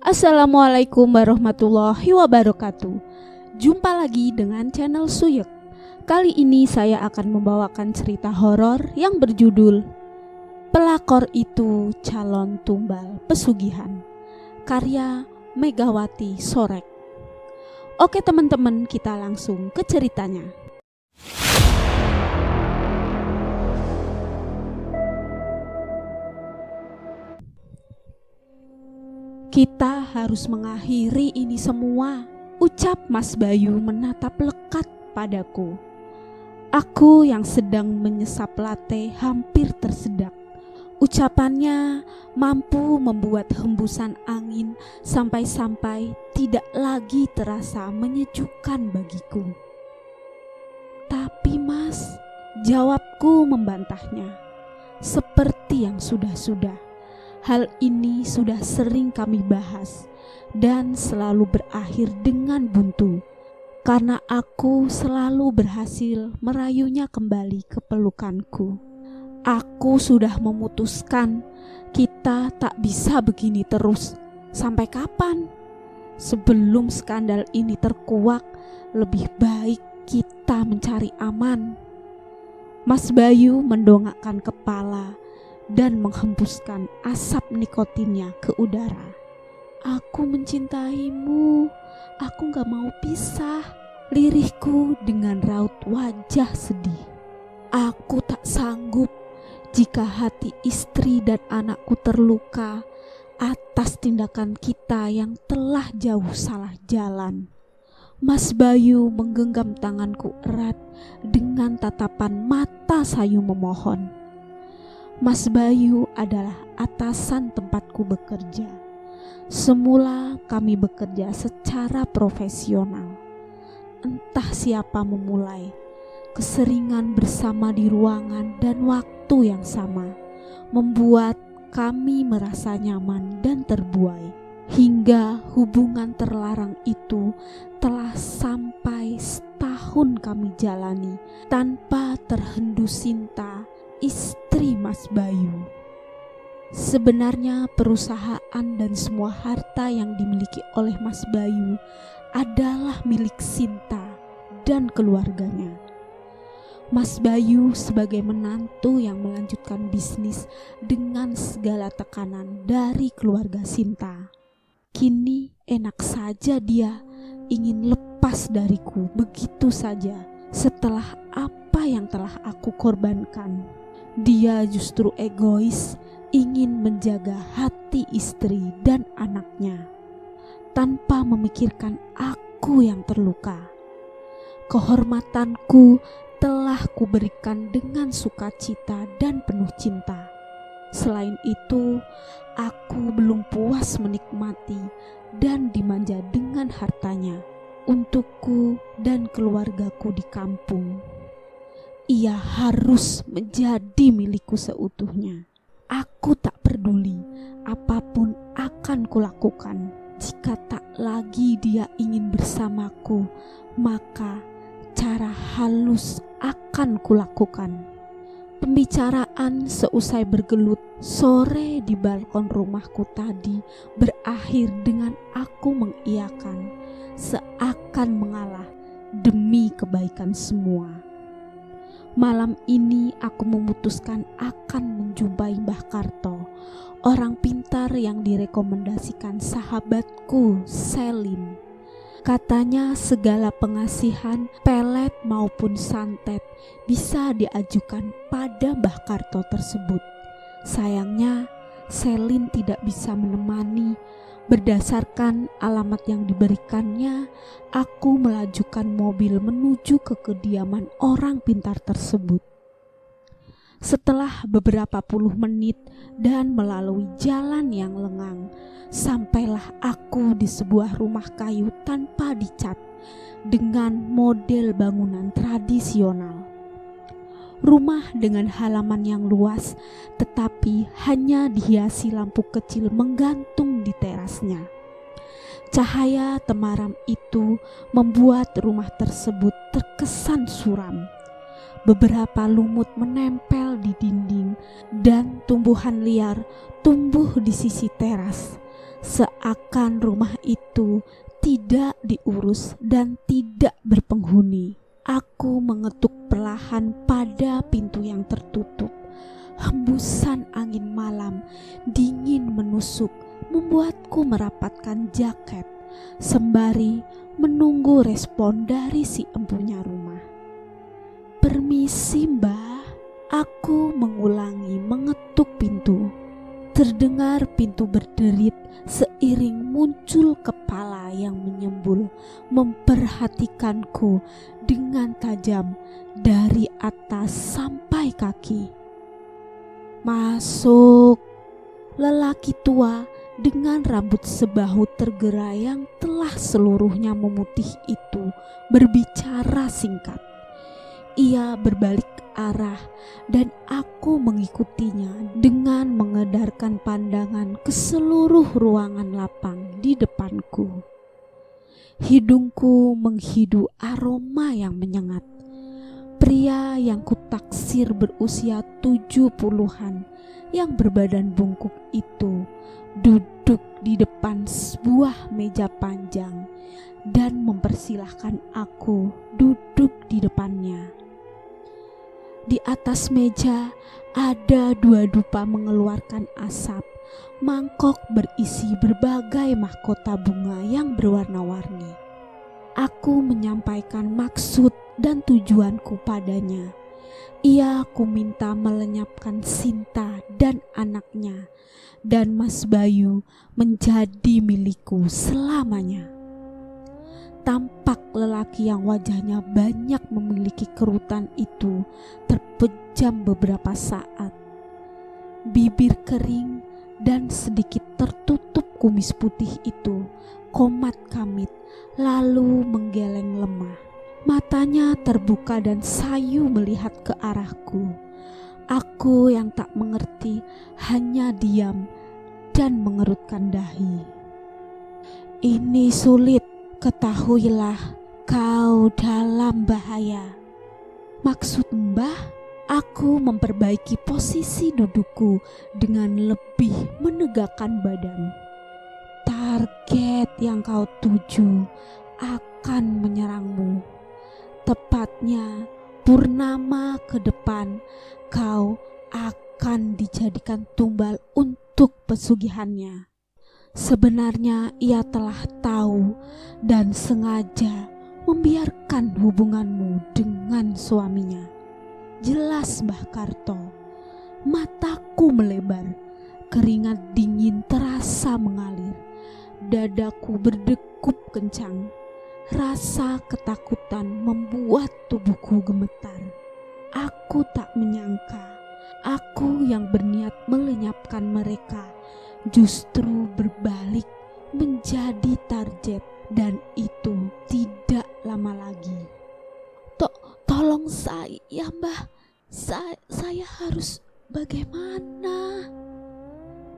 Assalamualaikum warahmatullahi wabarakatuh. Jumpa lagi dengan channel Suyek. Kali ini saya akan membawakan cerita horor yang berjudul Pelakor Itu Calon Tumbal Pesugihan, karya Megawati Sorek. Oke teman-teman, kita langsung ke ceritanya. Kita harus mengakhiri ini semua, ucap Mas Bayu menatap lekat padaku. Aku yang sedang menyesap latte hampir tersedak. Ucapannya mampu membuat hembusan angin sampai-sampai tidak lagi terasa menyejukkan bagiku. Tapi Mas, jawabku membantahnya. Seperti yang sudah-sudah. Hal ini sudah sering kami bahas dan selalu berakhir dengan buntu, karena aku selalu berhasil merayunya kembali ke pelukanku. Aku sudah memutuskan kita tak bisa begini terus. Sampai kapan? Sebelum skandal ini terkuak, lebih baik kita mencari aman. Mas Bayu mendongakkan kepala dan menghembuskan asap nikotinnya ke udara. Aku mencintaimu, aku gak mau pisah, lirihku dengan raut wajah sedih. Aku tak sanggup jika hati istri dan anakku terluka atas tindakan kita yang telah jauh salah jalan. Mas Bayu menggenggam tanganku erat dengan tatapan mata sayu memohon. Mas Bayu adalah atasan tempatku bekerja. Semula kami bekerja secara profesional. Entah siapa memulai, keseringan bersama di ruangan dan waktu yang sama membuat kami merasa nyaman dan terbuai. Hingga hubungan terlarang itu telah sampai setahun kami jalani tanpa terhendus cinta istri Mas Bayu. Sebenarnya perusahaan dan semua harta yang dimiliki oleh Mas Bayu adalah milik Sinta dan keluarganya. Mas Bayu sebagai menantu yang melanjutkan bisnis dengan segala tekanan dari keluarga Sinta. Kini enak saja dia ingin lepas dariku begitu saja setelah apa yang telah aku korbankan. Dia justru egois, ingin menjaga hati istri dan anaknya tanpa memikirkan aku yang terluka. Kehormatanku telah kuberikan dengan sukacita dan penuh cinta. Selain itu, aku belum puas menikmati dan dimanja dengan hartanya untukku dan keluargaku di kampung. Ia harus menjadi milikku seutuhnya. Aku tak peduli apapun akan kulakukan. Jika tak lagi dia ingin bersamaku, maka cara halus akan kulakukan. Pembicaraan seusai bergelut sore di balkon rumahku tadi berakhir dengan aku mengiyakan, seakan mengalah demi kebaikan semua. Malam ini aku memutuskan akan menjumpai Mbah Karto, orang pintar yang direkomendasikan sahabatku Selin. Katanya segala pengasihan, pelet maupun santet bisa diajukan pada Mbah Karto tersebut. Sayangnya Selin tidak bisa menemani. Berdasarkan alamat yang diberikannya, aku melajukan mobil menuju ke kediaman orang pintar tersebut. Setelah beberapa puluh menit dan melalui jalan yang lengang, sampailah aku di sebuah rumah kayu tanpa dicat dengan model bangunan tradisional. Rumah dengan halaman yang luas, tetapi hanya dihiasi lampu kecil menggantung di terasnya. Cahaya temaram itu membuat rumah tersebut terkesan suram. Beberapa lumut menempel di dinding dan tumbuhan liar tumbuh di sisi teras. seakan rumah itu tidak diurus dan tidak berpenghuni. Aku mengetuk perlahan pada pintu yang tertutup. Hembusan angin malam dingin menusuk, membuatku merapatkan jaket sembari menunggu respon dari si empunya rumah. "Permisi, Mbah." Aku mengulangi mengetuk pintu. Terdengar pintu berderit seiring muncul kepala yang menyembul memperhatikanku dengan tajam dari atas sampai kaki. "Masuk." Lelaki tua dengan rambut sebahu tergerai yang telah seluruhnya memutih itu berbicara singkat. Ia berbalik arah dan aku mengikutinya dengan mengedarkan pandangan ke seluruh ruangan lapang di depanku. Hidungku menghidu aroma yang menyengat. Pria yang kutaksir berusia 70-an yang berbadan bungkuk itu duduk di depan sebuah meja panjang dan mempersilahkan aku duduk di depannya. Di atas meja ada 2 dupa mengeluarkan asap, mangkok berisi berbagai mahkota bunga yang berwarna-warni. Aku menyampaikan maksud dan tujuanku padanya. Ia ku minta melenyapkan Sinta dan anaknya, dan Mas Bayu menjadi milikku selamanya. Tampak lelaki yang wajahnya banyak memiliki kerutan itu terpejam beberapa saat. Bibir kering dan sedikit tertutup kumis putih itu komat kamit lalu menggeleng lemah. Matanya terbuka dan sayu melihat ke arahku. Aku yang tak mengerti hanya diam dan mengerutkan dahi. "Ini sulit. Ketahuilah kau dalam bahaya." "Maksud Mbah?" Aku memperbaiki posisi dudukku dengan lebih menegakkan badan. "Target yang kau tuju akan menyerangmu. Tepatnya purnama ke depan kau akan dijadikan tumbal untuk pesugihannya." Sebenarnya ia telah tahu dan sengaja membiarkan hubunganmu dengan suaminya. Jelas Mbah Karto. Mataku melebar, keringat dingin terasa mengalir, dadaku berdegup kencang. Rasa ketakutan membuat tubuhku gemetar. Aku tak menyangka, aku yang berniat melenyapkan mereka justru berbalik menjadi target, dan itu tidak lama lagi. Tolong saya, Mbah. Saya harus bagaimana?"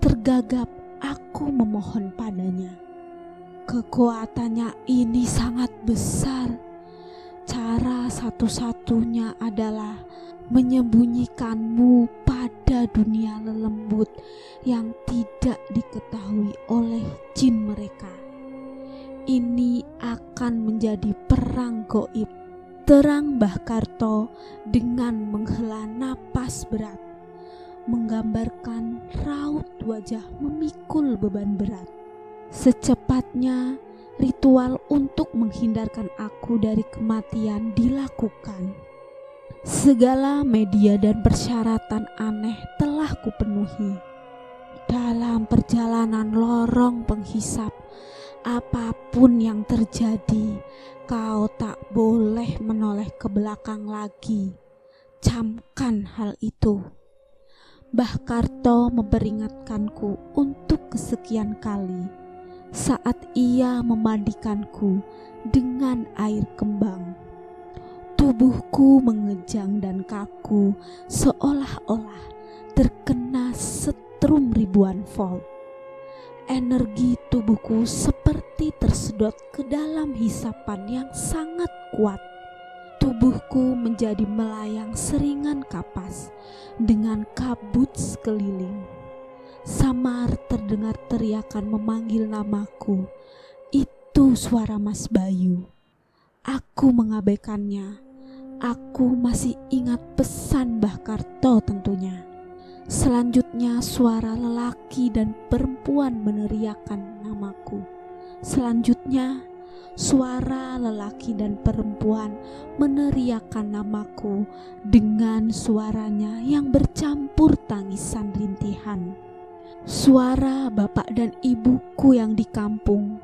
Tergagap aku memohon padanya. Kekuatannya ini sangat besar. Cara satu-satunya adalah menyembunyikanmu pada dunia lelembut yang tidak diketahui oleh jin mereka. Ini akan menjadi perang goib, terang Mbah Karto dengan menghela napas berat, menggambarkan raut wajah memikul beban berat. Secepatnya ritual untuk menghindarkan aku dari kematian dilakukan. Segala media dan persyaratan aneh telah kupenuhi. Dalam perjalanan lorong penghisap, apapun yang terjadi, kau tak boleh menoleh ke belakang lagi. Camkan hal itu. Mbah Karto memperingatkanku untuk kesekian kali saat ia memandikanku dengan air kembang. Tubuhku mengejang dan kaku, seolah-olah terkena setrum ribuan volt. Energi tubuhku seperti tersedot ke dalam hisapan yang sangat kuat. Tubuhku menjadi melayang seringan kapas dengan kabut sekeliling. Samar terdengar teriakan memanggil namaku. Itu suara Mas Bayu. Aku mengabaikannya. Aku masih ingat pesan Mbah Karto tentunya. Selanjutnya suara lelaki dan perempuan meneriakkan namaku. Selanjutnya suara lelaki dan perempuan meneriakkan namaku dengan suaranya yang bercampur tangisan rintihan. Suara bapak dan ibuku yang di kampung.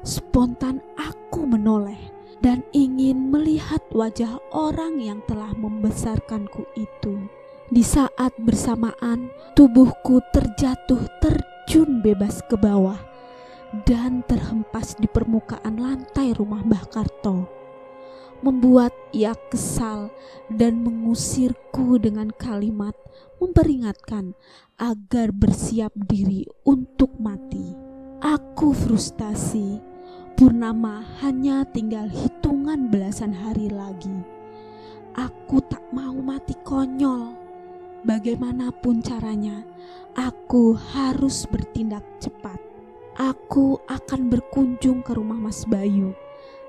Spontan aku menoleh dan ingin melihat wajah orang yang telah membesarkanku itu. Di saat bersamaan tubuhku terjun bebas ke bawah dan terhempas di permukaan lantai rumah Mbah Karto, membuat ia kesal dan mengusirku dengan kalimat memperingatkan agar bersiap diri untuk mati. Aku frustasi. Purnama hanya tinggal hitungan belasan hari lagi. Aku tak mau mati konyol. Bagaimanapun caranya, aku harus bertindak cepat. Aku akan berkunjung ke rumah Mas Bayu.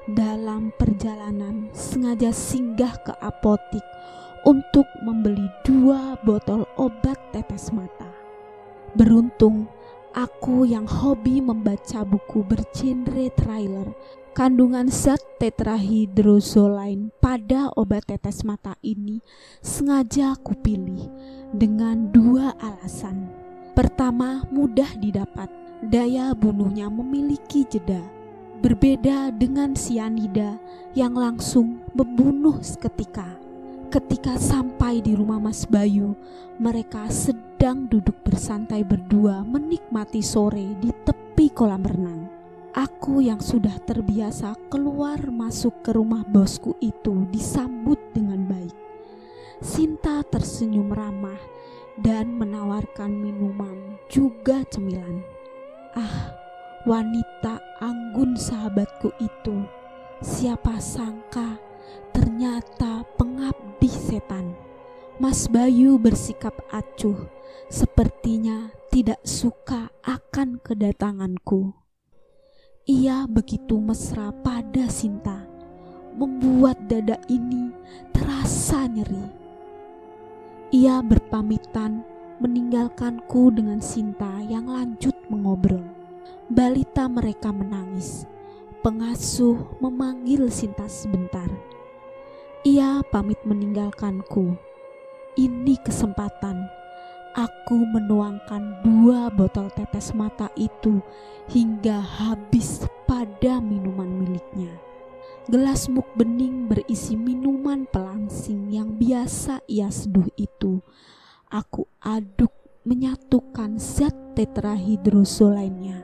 Dalam perjalanan sengaja singgah ke apotik untuk membeli 2 botol obat tetes mata. Beruntung aku yang hobi membaca buku bergenre thriller, kandungan zat tetrahydrozoline pada obat tetes mata ini sengaja kupilih dengan 2 alasan. Pertama, mudah didapat, daya bunuhnya memiliki jeda. Berbeda dengan sianida yang langsung membunuh seketika. Ketika sampai di rumah Mas Bayu, mereka sedang duduk bersantai berdua menikmati sore di tepi kolam renang. Aku yang sudah terbiasa keluar masuk ke rumah bosku itu disambut dengan baik. Sinta tersenyum ramah dan menawarkan minuman juga cemilan. Ah, wanita anggun sahabatku itu. Siapa sangka ternyata pengabdi setan. Mas Bayu bersikap acuh, sepertinya tidak suka akan kedatanganku. Ia begitu mesra pada Sinta, membuat dada ini terasa nyeri. Ia berpamitan meninggalkanku dengan Sinta yang lanjut mengobrol. Balita mereka menangis. Pengasuh memanggil Sinta sebentar. Ia pamit meninggalkanku. Ini kesempatan. Aku menuangkan 2 botol tetes mata itu hingga habis pada minuman miliknya. Gelas muk bening berisi minuman pelangsing yang biasa ia seduh itu. Aku aduk menyatukan zat tetrahydrozoline-nya.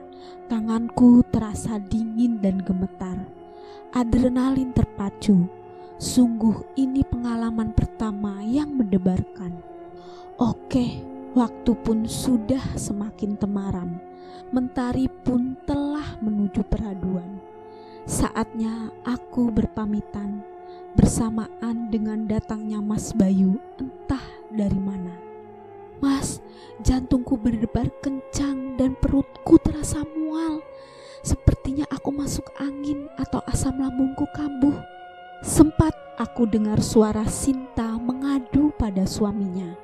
Tanganku terasa dingin dan gemetar. Adrenalin terpacu. Sungguh ini pengalaman pertama yang mendebarkan. Oke, waktu pun sudah semakin temaram. Mentari pun telah menuju peraduan. Saatnya aku berpamitan bersamaan dengan datangnya Mas Bayu entah dari mana. Mas, jantungku berdebar kencang dan perutku terasa mual. Sepertinya aku masuk angin atau asam lambungku kambuh. Sempat aku dengar suara Sinta mengadu pada suaminya.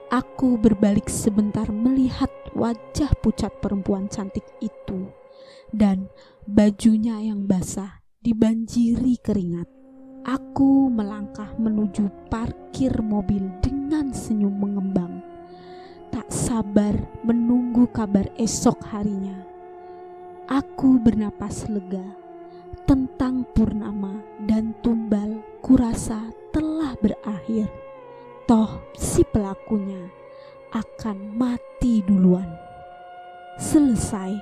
Aku berbalik sebentar melihat wajah pucat perempuan cantik itu dan bajunya yang basah dibanjiri keringat. Aku melangkah menuju parkir mobil dengan senyum mengembang. Tak sabar menunggu kabar esok harinya. Aku bernapas lega. Tentang Purnama dan Tumbal kurasa telah berakhir. Toh si pelakunya akan mati duluan. Selesai.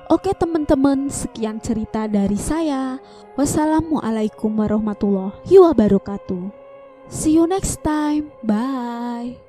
Oke teman-teman, sekian cerita dari saya. Wassalamualaikum warahmatullahi wabarakatuh. See you next time. Bye.